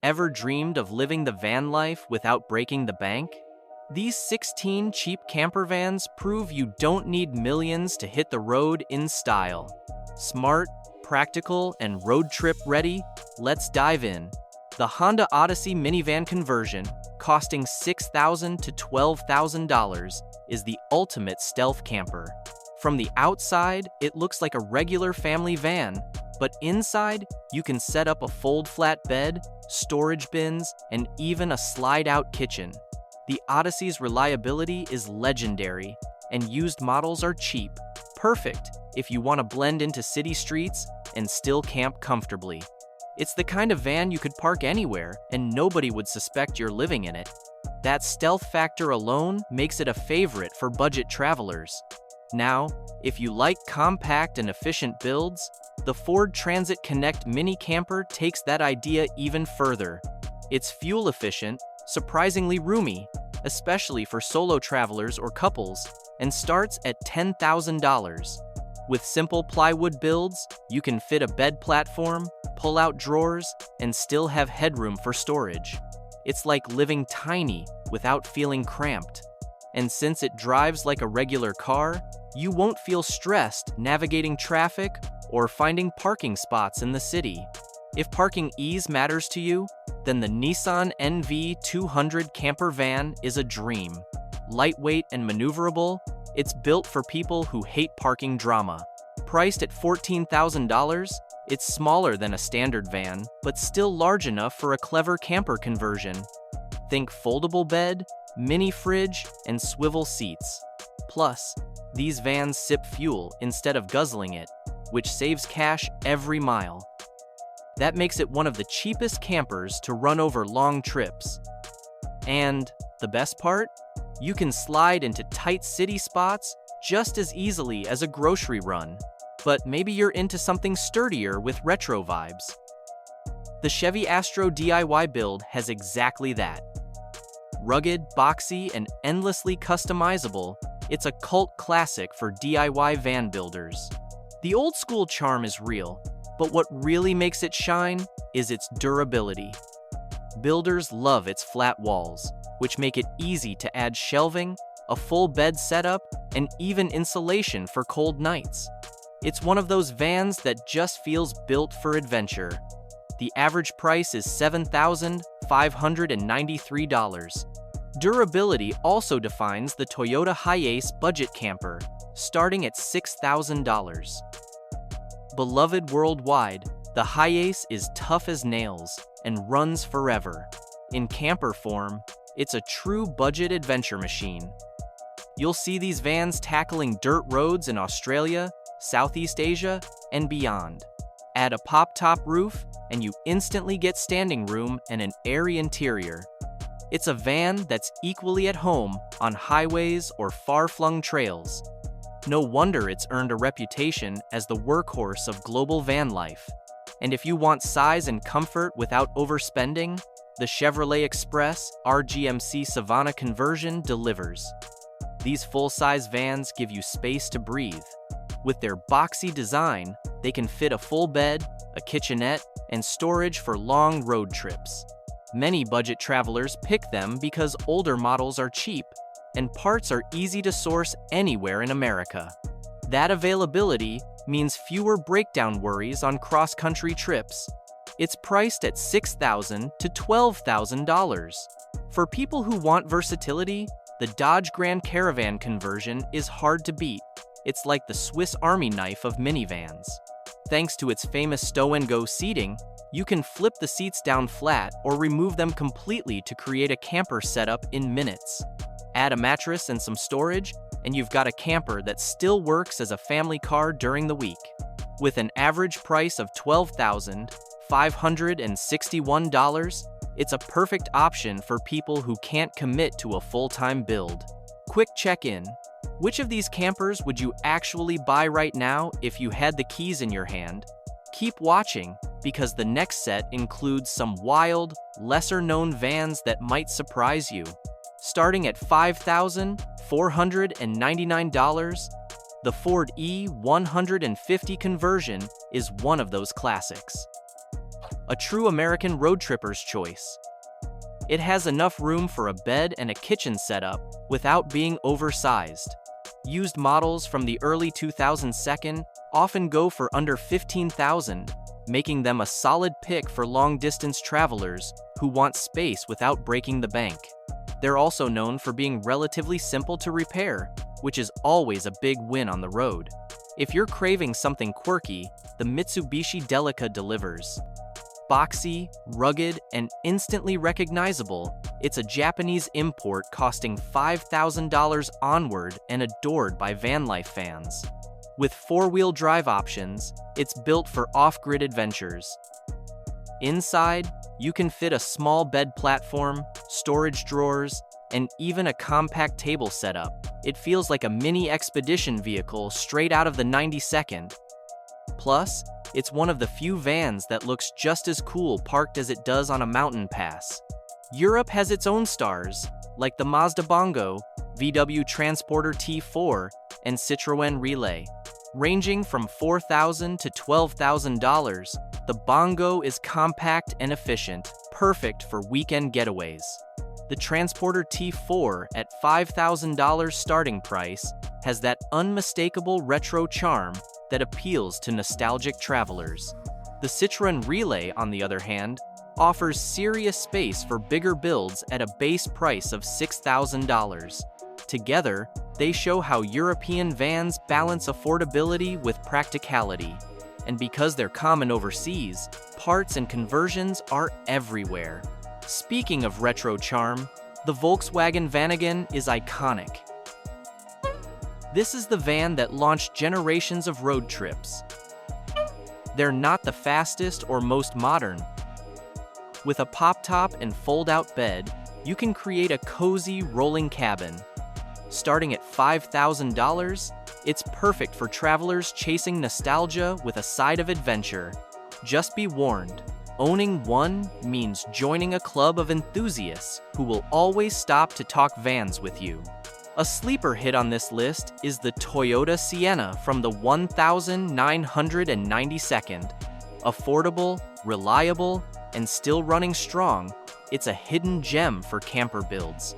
Ever dreamed of living the van life without breaking the bank? These 16 cheap campervans prove you don't need millions to hit the road in style. Smart, practical, and road trip ready? Let's dive in. The Honda Odyssey minivan conversion, costing $6,000 to $12,000, is the ultimate stealth camper. From the outside, it looks like a regular family van, but inside, you can set up a fold-flat bed, storage bins, and even a slide-out kitchen. The Odyssey's reliability is legendary, and used models are cheap, perfect if you want to blend into city streets and still camp comfortably. It's the kind of van you could park anywhere, and nobody would suspect you're living in it. That stealth factor alone makes it a favorite for budget travelers. Now, if you like compact and efficient builds, the Ford Transit Connect Mini Camper takes that idea even further. It's fuel efficient, surprisingly roomy, especially for solo travelers or couples, and starts at $10,000. With simple plywood builds, you can fit a bed platform, pull-out drawers, and still have headroom for storage. It's like living tiny without feeling cramped. And since it drives like a regular car, you won't feel stressed navigating traffic or finding parking spots in the city. If parking ease matters to you, then the Nissan NV200 camper van is a dream. Lightweight and maneuverable, it's built for people who hate parking drama. Priced at $14,000, it's smaller than a standard van, but still large enough for a clever camper conversion. Think foldable bed, mini fridge, and swivel seats. Plus, these vans sip fuel instead of guzzling it, which saves cash every mile. That makes it one of the cheapest campers to run over long trips. And the best part? You can slide into tight city spots just as easily as a grocery run. But maybe you're into something sturdier with retro vibes. The Chevy Astro DIY build has exactly that. Rugged, boxy, and endlessly customizable, it's a cult classic for DIY van builders. The old-school charm is real, but what really makes it shine is its durability. Builders love its flat walls, which make it easy to add shelving, a full bed setup, and even insulation for cold nights. It's one of those vans that just feels built for adventure. The average price is $7,593. Durability also defines the Toyota Hiace budget camper, starting at $6,000. Beloved worldwide, the Hiace is tough as nails and runs forever. In camper form, it's a true budget adventure machine. You'll see these vans tackling dirt roads in Australia, Southeast Asia, and beyond. Add a pop-top roof, and you instantly get standing room and an airy interior. It's a van that's equally at home on highways or far-flung trails. No wonder it's earned a reputation as the workhorse of global van life. And if you want size and comfort without overspending, the Chevrolet Express GMC Savana conversion delivers. These full-size vans give you space to breathe. With their boxy design, they can fit a full bed, a kitchenette, and storage for long road trips. Many budget travelers pick them because older models are cheap, and parts are easy to source anywhere in America. That availability means fewer breakdown worries on cross-country trips. It's priced at $6,000 to $12,000. For people who want versatility, the Dodge Grand Caravan conversion is hard to beat. It's like the Swiss Army knife of minivans. Thanks to its famous stow-and-go seating, you can flip the seats down flat or remove them completely to create a camper setup in minutes. Add a mattress and some storage, and you've got a camper that still works as a family car during the week. With an average price of $12,561, it's a perfect option for people who can't commit to a full-time build. Quick check-in. Which of these campers would you actually buy right now if you had the keys in your hand? Keep watching, because the next set includes some wild, lesser-known vans that might surprise you. Starting at $5,499, the Ford E150 conversion is one of those classics. a true American road tripper's choice. It has enough room for a bed and a kitchen setup without being oversized. Used models from the early 2000s often go for under $15,000, making them a solid pick for long-distance travelers who want space without breaking the bank. They're also known for being relatively simple to repair, which is always a big win on the road. If you're craving something quirky, the Mitsubishi Delica delivers. Boxy, rugged, and instantly recognizable, it's a Japanese import costing $5,000 onward and adored by van life fans. With four-wheel drive options, it's built for off-grid adventures. Inside, you can fit a small bed platform, storage drawers, and even a compact table setup. It feels like a mini expedition vehicle straight out of the 92nd. Plus, it's one of the few vans that looks just as cool parked as it does on a mountain pass. Europe has its own stars, like the Mazda Bongo, VW Transporter T4, and Citroën Relay. Ranging from $4,000 to $12,000, the Bongo is compact and efficient, perfect for weekend getaways. The Transporter T4, at $5,000 starting price, has that unmistakable retro charm that appeals to nostalgic travelers. The Citroën Relay, on the other hand, offers serious space for bigger builds at a base price of $6,000. Together, they show how European vans balance affordability with practicality. And because they're common overseas, parts and conversions are everywhere. Speaking of retro charm, the Volkswagen Vanagon is iconic. This is the van that launched generations of road trips. They're not the fastest or most modern. With a pop-top and fold-out bed, you can create a cozy rolling cabin. Starting at $5,000, it's perfect for travelers chasing nostalgia with a side of adventure. Just be warned, owning one means joining a club of enthusiasts who will always stop to talk vans with you. A sleeper hit on this list is the Toyota Sienna from the 1992nd. Affordable, reliable, and still running strong, it's a hidden gem for camper builds.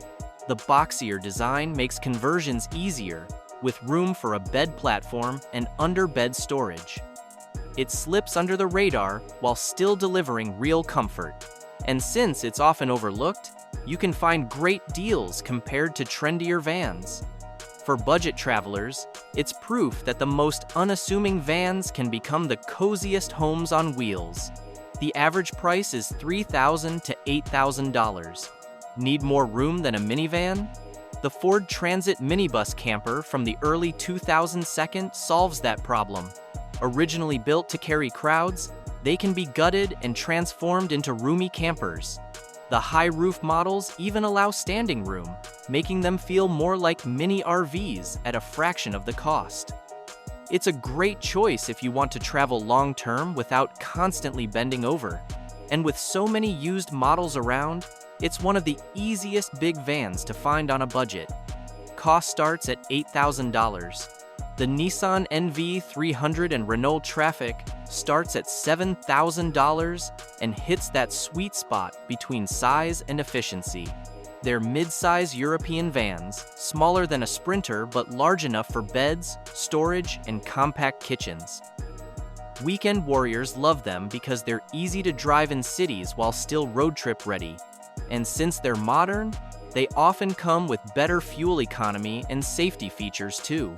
The boxier design makes conversions easier, with room for a bed platform and under-bed storage. It slips under the radar while still delivering real comfort. And since it's often overlooked, you can find great deals compared to trendier vans. For budget travelers, it's proof that the most unassuming vans can become the coziest homes on wheels. The average price is $3,000 to $8,000. Need more room than a minivan? The Ford Transit minibus camper from the early 2000s solves that problem. Originally built to carry crowds, they can be gutted and transformed into roomy campers. The high-roof models even allow standing room, making them feel more like mini RVs at a fraction of the cost. It's a great choice if you want to travel long-term without constantly bending over. And with so many used models around, it's one of the easiest big vans to find on a budget. Cost starts at $8,000. The Nissan NV300 and Renault Trafic starts at $7,000 and hits that sweet spot between size and efficiency. They're mid-size European vans, smaller than a Sprinter but large enough for beds, storage, and compact kitchens. Weekend warriors love them because they're easy to drive in cities while still road trip ready. And since they're modern, they often come with better fuel economy and safety features too.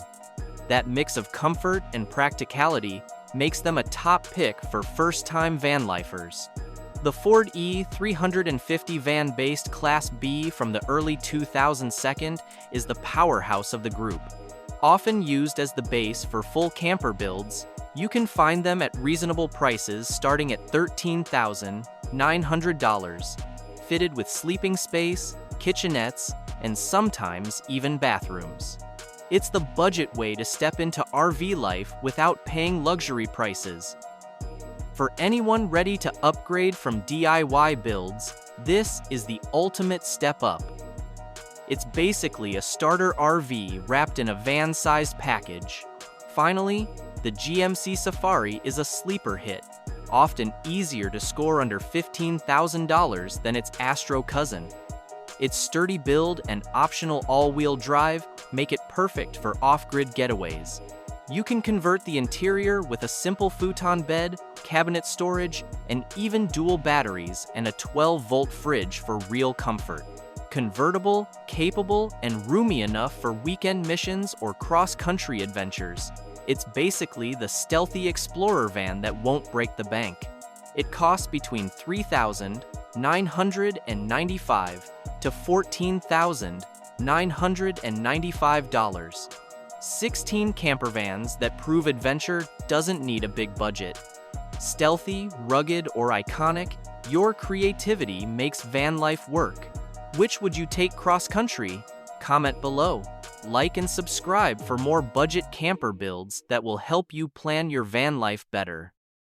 That mix of comfort and practicality makes them a top pick for first-time van lifers. The Ford E350 van based Class B from the early 2000s is the powerhouse of the group. Often used as the base for full camper builds, you can find them at reasonable prices starting at $13,900, fitted with sleeping space, kitchenettes, and sometimes even bathrooms. It's the budget way to step into RV life without paying luxury prices. For anyone ready to upgrade from DIY builds, this is the ultimate step up. It's basically a starter RV wrapped in a van-sized package. Finally, the GMC Safari is a sleeper hit. often easier to score under $15,000 than its Astro cousin. Its sturdy build and optional all-wheel drive make it perfect for off-grid getaways. You can convert the interior with a simple futon bed, cabinet storage, and even dual batteries and a 12-volt fridge for real comfort. Convertible, capable, and roomy enough for weekend missions or cross-country adventures. It's basically the stealthy explorer van that won't break the bank. It costs between $3,995 to $14,995. 16 campervans that prove adventure doesn't need a big budget. Stealthy, rugged, or iconic, your creativity makes van life work. Which would you take cross-country? Comment below. Like and subscribe for more budget camper builds that will help you plan your van life better.